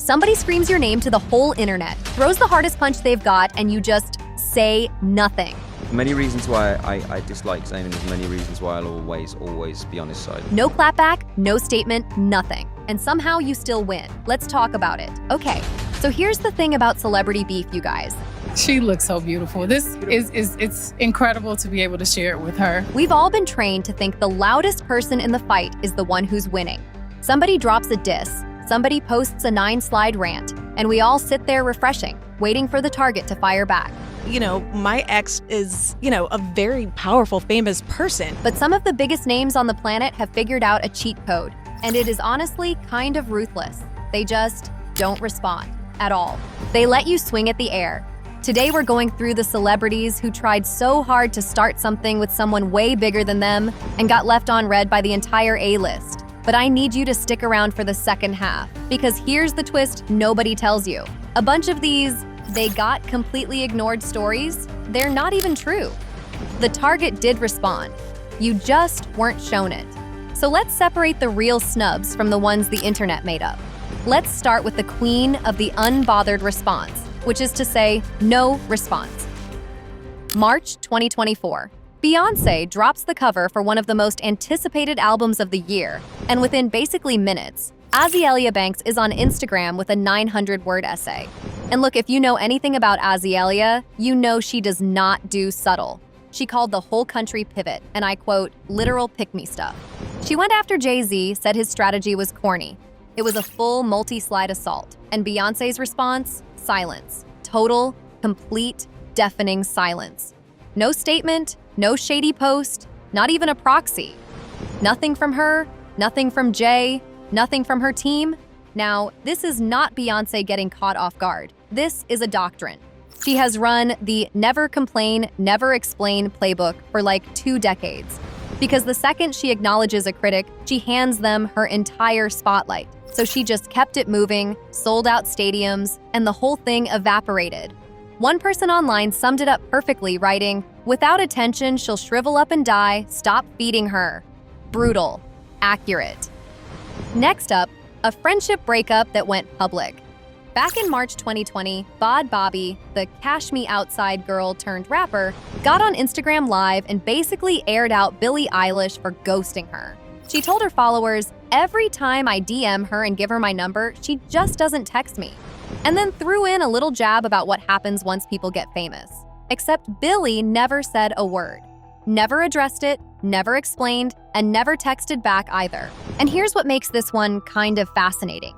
Somebody screams your name to the whole internet, throws the hardest punch they've got, and you just say nothing. Many reasons why I dislike Zayn, and there's many reasons why I'll always be on his side. No clapback, no statement, nothing. And somehow you still win. Let's talk about it. Okay, so here's the thing about celebrity beef, you guys. She looks so beautiful. It's incredible to be able to share it with her. We've all been trained to think the loudest person in the fight is the one who's winning. Somebody drops a diss, somebody posts a 9-slide rant, and we all sit there refreshing, waiting for the target to fire back. You know, my ex is, a very powerful, famous person. But some of the biggest names on the planet have figured out a cheat code, and it is honestly kind of ruthless. They just don't respond at all. They let you swing at the air. Today we're going through the celebrities who tried so hard to start something with someone way bigger than them and got left on red by the entire A-list. But I need you to stick around for the second half, because here's the twist nobody tells you. A bunch of these "they got completely ignored" stories, they're not even true. The target did respond. You just weren't shown it. So let's separate the real snubs from the ones the internet made up. Let's start with the queen of the unbothered response, which is to say, no response. March 2024. Beyoncé drops the cover for one of the most anticipated albums of the year, and within basically minutes, Azealia Banks is on Instagram with a 900-word essay. And look, if you know anything about Azealia, you know she does not do subtle. She called the whole country pivot, and I quote, literal pick-me stuff. She went after Jay-Z, said his strategy was corny. It was a full multi-slide assault, and Beyoncé's response? Silence. Total, complete, deafening silence. No statement, no shady post, not even a proxy. Nothing from her, nothing from Jay, nothing from her team. Now, this is not Beyoncé getting caught off guard. This is a doctrine. She has run the never complain, never explain playbook for like 2 decades. Because the second she acknowledges a critic, she hands them her entire spotlight. So she just kept it moving, sold out stadiums, and the whole thing evaporated. One person online summed it up perfectly, writing, "Without attention, she'll shrivel up and die. Stop feeding her." Brutal. Accurate. Next up, a friendship breakup that went public. Back in March 2020, Bhad Bhabie, the Cash Me Outside girl turned rapper, got on Instagram Live and basically aired out Billie Eilish for ghosting her. She told her followers, "Every time I DM her and give her my number, she just doesn't text me." And then threw in a little jab about what happens once people get famous. Except Billie never said a word. Never addressed it, never explained, and never texted back either. And here's what makes this one kind of fascinating.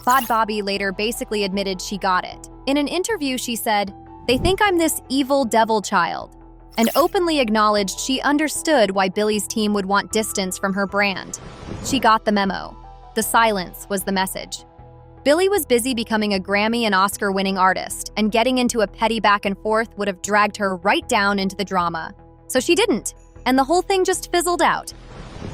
Bhad Bhabie later basically admitted she got it. In an interview, she said, "They think I'm this evil devil child," and openly acknowledged she understood why Billie's team would want distance from her brand. She got the memo. The silence was the message. Billie was busy becoming a Grammy and Oscar-winning artist, and getting into a petty back and forth would have dragged her right down into the drama. So she didn't, and the whole thing just fizzled out.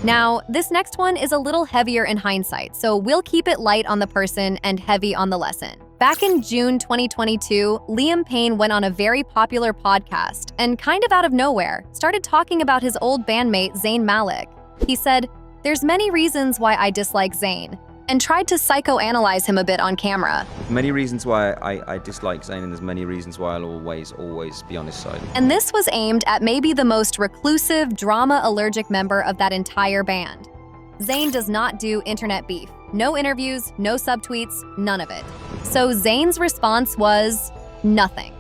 Now, this next one is a little heavier in hindsight, so we'll keep it light on the person and heavy on the lesson. Back in June 2022, Payne went on a very popular podcast and kind of out of nowhere started talking about his old bandmate Zayn Malik. He said, "There's many reasons why I dislike Zayn," and tried to psychoanalyze him a bit on camera. Many reasons why I dislike Zayn, and there's many reasons why I'll always be on his side. And this was aimed at maybe the most reclusive, drama-allergic member of that entire band. Zayn does not do internet beef. No interviews, no subtweets, none of it. So Zayn's response was nothing.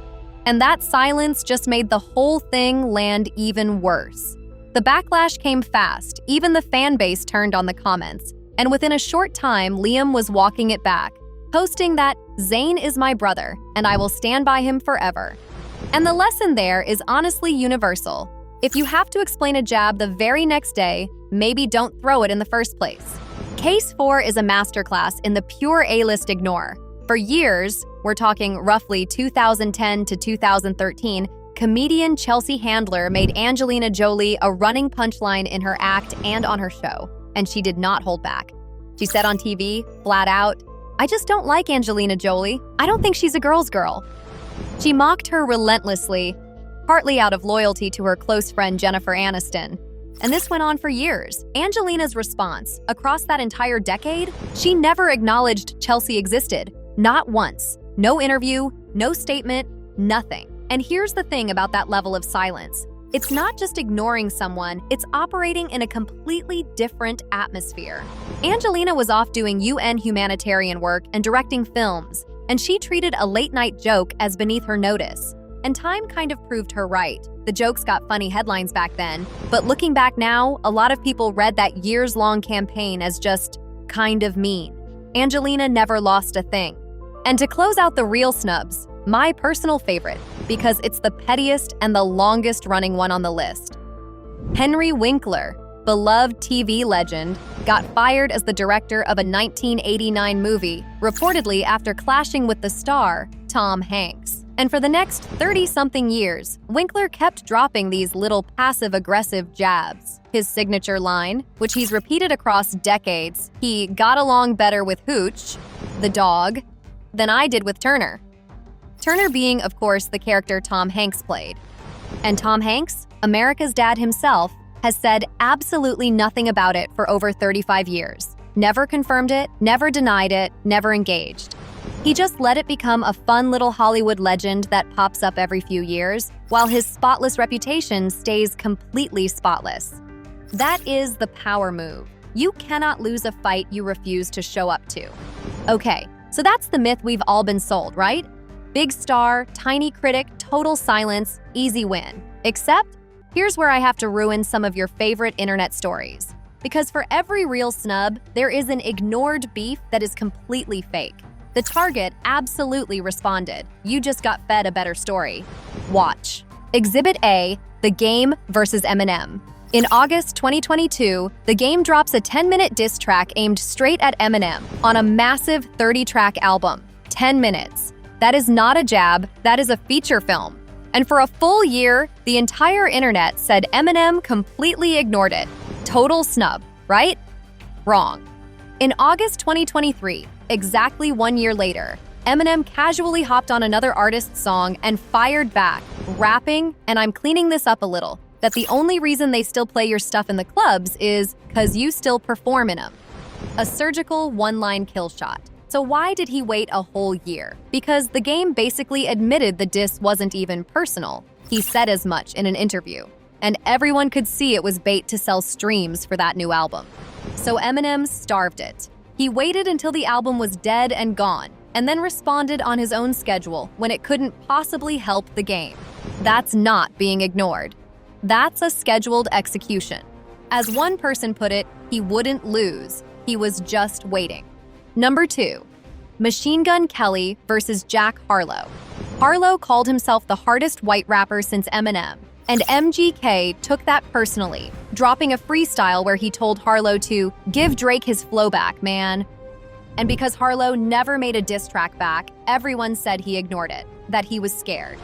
And that silence just made the whole thing land even worse. The backlash came fast. Even the fan base turned on the comments. And within a short time, Liam was walking it back, posting that Zayn is my brother, and I will stand by him forever. And the lesson there is honestly universal. If you have to explain a jab the very next day, maybe don't throw it in the first place. Case 4 is a masterclass in the pure A-list ignore. For years, we're talking roughly 2010 to 2013, comedian Chelsea Handler made Angelina Jolie a running punchline in her act and on her show. And she did not hold back. She said on TV, flat out, "I just don't like Angelina Jolie. I don't think she's a girl's girl." She mocked her relentlessly, partly out of loyalty to her close friend Jennifer Aniston. And this went on for years. Angelina's response, across that entire decade, she never acknowledged Chelsea existed. Not once. No interview, no statement, nothing. And here's the thing about that level of silence. It's not just ignoring someone, it's operating in a completely different atmosphere. Angelina was off doing UN humanitarian work and directing films, and she treated a late-night joke as beneath her notice. And time kind of proved her right. The jokes got funny headlines back then, but looking back now, a lot of people read that years-long campaign as just kind of mean. Angelina never lost a thing. And to close out the real snubs, my personal favorite, because it's the pettiest and the longest-running one on the list. Henry Winkler, beloved TV legend, got fired as the director of a 1989 movie, reportedly after clashing with the star, Tom Hanks. And for the next 30-something years, Winkler kept dropping these little passive-aggressive jabs. His signature line, which he's repeated across decades, he got along better with Hooch, the dog, than I did with Turner. Turner being, of course, the character Tom Hanks played. And Tom Hanks, America's dad himself, has said absolutely nothing about it for over 35 years. Never confirmed it, never denied it, never engaged. He just let it become a fun little Hollywood legend that pops up every few years, while his spotless reputation stays completely spotless. That is the power move. You cannot lose a fight you refuse to show up to. Okay, so that's the myth we've all been sold, right? Big star, tiny critic, total silence, easy win. Except, here's where I have to ruin some of your favorite internet stories. Because for every real snub, there is an ignored beef that is completely fake. The target absolutely responded. You just got fed a better story. Watch. Exhibit A, The Game versus Eminem. In August 2022, The Game drops a 10-minute diss track aimed straight at Eminem on a massive 30-track album. 10 minutes. That is not a jab, that is a feature film. And for a full year, the entire internet said Eminem completely ignored it. Total snub, right? Wrong. In August 2023, exactly 1 year later, Eminem casually hopped on another artist's song and fired back, rapping, and I'm cleaning this up a little, that the only reason they still play your stuff in the clubs is 'cause you still perform in them. A surgical one-line kill shot. So why did he wait a whole year? Because The Game basically admitted the diss wasn't even personal. He said as much in an interview. And everyone could see it was bait to sell streams for that new album. So Eminem starved it. He waited until the album was dead and gone, and then responded on his own schedule when it couldn't possibly help The Game. That's not being ignored. That's a scheduled execution. As one person put it, he wouldn't lose. He was just waiting. Number 2, Machine Gun Kelly versus Jack Harlow. Harlow called himself the hardest white rapper since Eminem, and MGK took that personally, dropping a freestyle where he told Harlow to give Drake his flow back, man. And because Harlow never made a diss track back, everyone said he ignored it, that he was scared.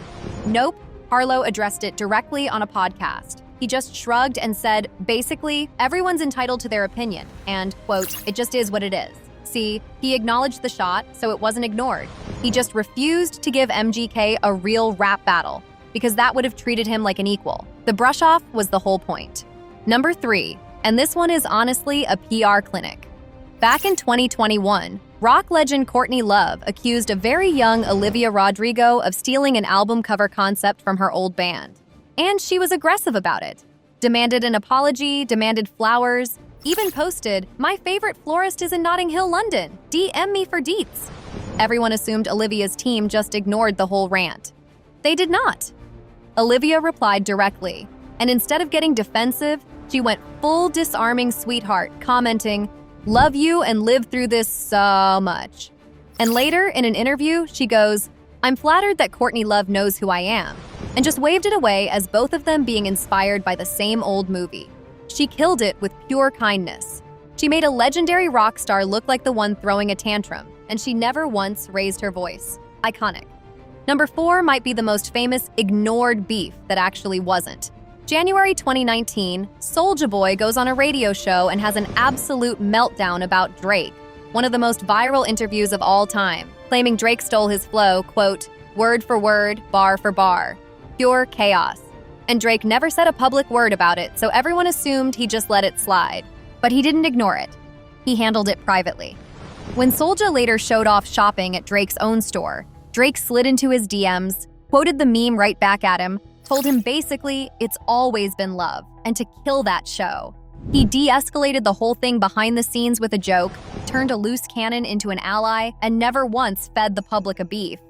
Nope, Harlow addressed it directly on a podcast. He just shrugged and said, basically, everyone's entitled to their opinion, and, quote, it just is what it is. See, he acknowledged the shot, so it wasn't ignored. He just refused to give MGK a real rap battle, because that would have treated him like an equal. The brush-off was the whole point. Number 3, and this one is honestly a PR clinic. Back in 2021, rock legend Courtney Love accused a very young Olivia Rodrigo of stealing an album cover concept from her old band. And she was aggressive about it. Demanded an apology, demanded flowers, even posted, "My favorite florist is in Notting Hill, London. DM me for deets." Everyone assumed Olivia's team just ignored the whole rant. They did not. Olivia replied directly, and instead of getting defensive, she went full disarming sweetheart, commenting, "Love you and lived through this so much." And later, in an interview, she goes, "I'm flattered that Courtney Love knows who I am," and just waved it away as both of them being inspired by the same old movie. She killed it with pure kindness. She made a legendary rock star look like the one throwing a tantrum, and she never once raised her voice. Iconic. Number 4 might be the most famous ignored beef that actually wasn't. January 2019, Soulja Boy goes on a radio show and has an absolute meltdown about Drake, one of the most viral interviews of all time, claiming Drake stole his flow, quote, word for word, bar for bar. Pure chaos. and Drake never said a public word about it, so everyone assumed he just let it slide. But he didn't ignore it. He handled it privately. When Soulja later showed off shopping at Drake's own store, Drake slid into his DMs, quoted the meme right back at him, told him basically it's always been love, and to kill that show. He de-escalated the whole thing behind the scenes with a joke, turned a loose cannon into an ally, and never once fed the public a beef.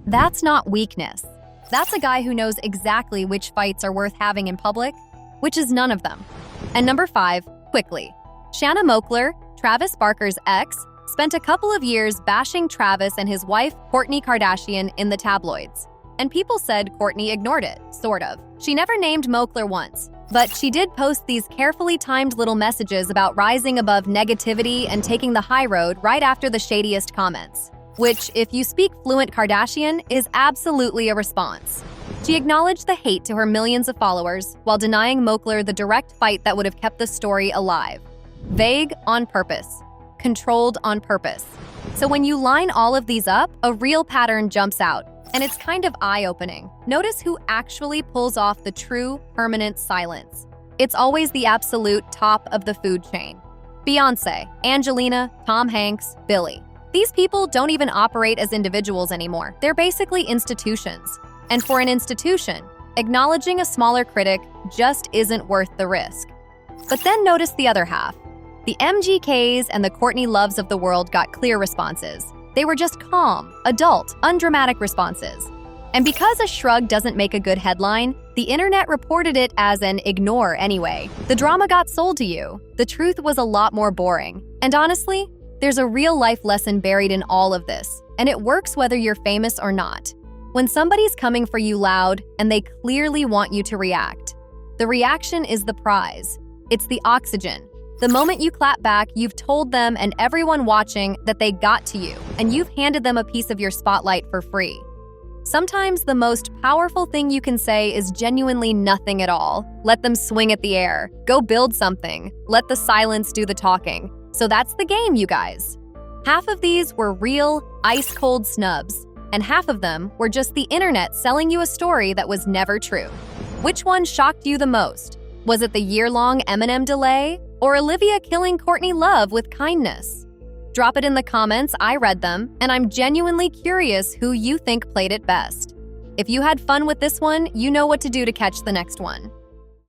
That's not weakness. That's a guy who knows exactly which fights are worth having in public, which is none of them. And number 5, quickly. Shanna Moakler, Travis Barker's ex, spent a couple of years bashing Travis and his wife, Kourtney Kardashian, in the tabloids. And people said Kourtney ignored it, sort of. She never named Moakler once, but she did post these carefully timed little messages about rising above negativity and taking the high road right after the shadiest comments, which, if you speak fluent Kardashian, is absolutely a response. She acknowledged the hate to her millions of followers while denying Moakler the direct fight that would have kept the story alive. Vague on purpose. Controlled on purpose. So when you line all of these up, a real pattern jumps out, and it's kind of eye-opening. Notice who actually pulls off the true, permanent silence. It's always the absolute top of the food chain. Beyonce, Angelina, Tom Hanks, Billie. These people don't even operate as individuals anymore. They're basically institutions. And for an institution, acknowledging a smaller critic just isn't worth the risk. But then notice the other half. The MGKs and the Courtney Loves of the world got clear responses. They were just calm, adult, undramatic responses. And because a shrug doesn't make a good headline, the internet reported it as an ignore anyway. The drama got sold to you. The truth was a lot more boring. And honestly, there's a real-life lesson buried in all of this, and it works whether you're famous or not. When somebody's coming for you loud and they clearly want you to react, the reaction is the prize. It's the oxygen. The moment you clap back, you've told them and everyone watching that they got to you, and you've handed them a piece of your spotlight for free. Sometimes the most powerful thing you can say is genuinely nothing at all. Let them swing at the air. Go build something. Let the silence do the talking. So that's the game, you guys. Half of these were real, ice-cold snubs, and half of them were just the internet selling you a story that was never true. Which one shocked you the most? Was it the year-long Eminem delay? Or Olivia killing Courtney Love with kindness? Drop it in the comments, I read them, and I'm genuinely curious who you think played it best. If you had fun with this one, you know what to do to catch the next one.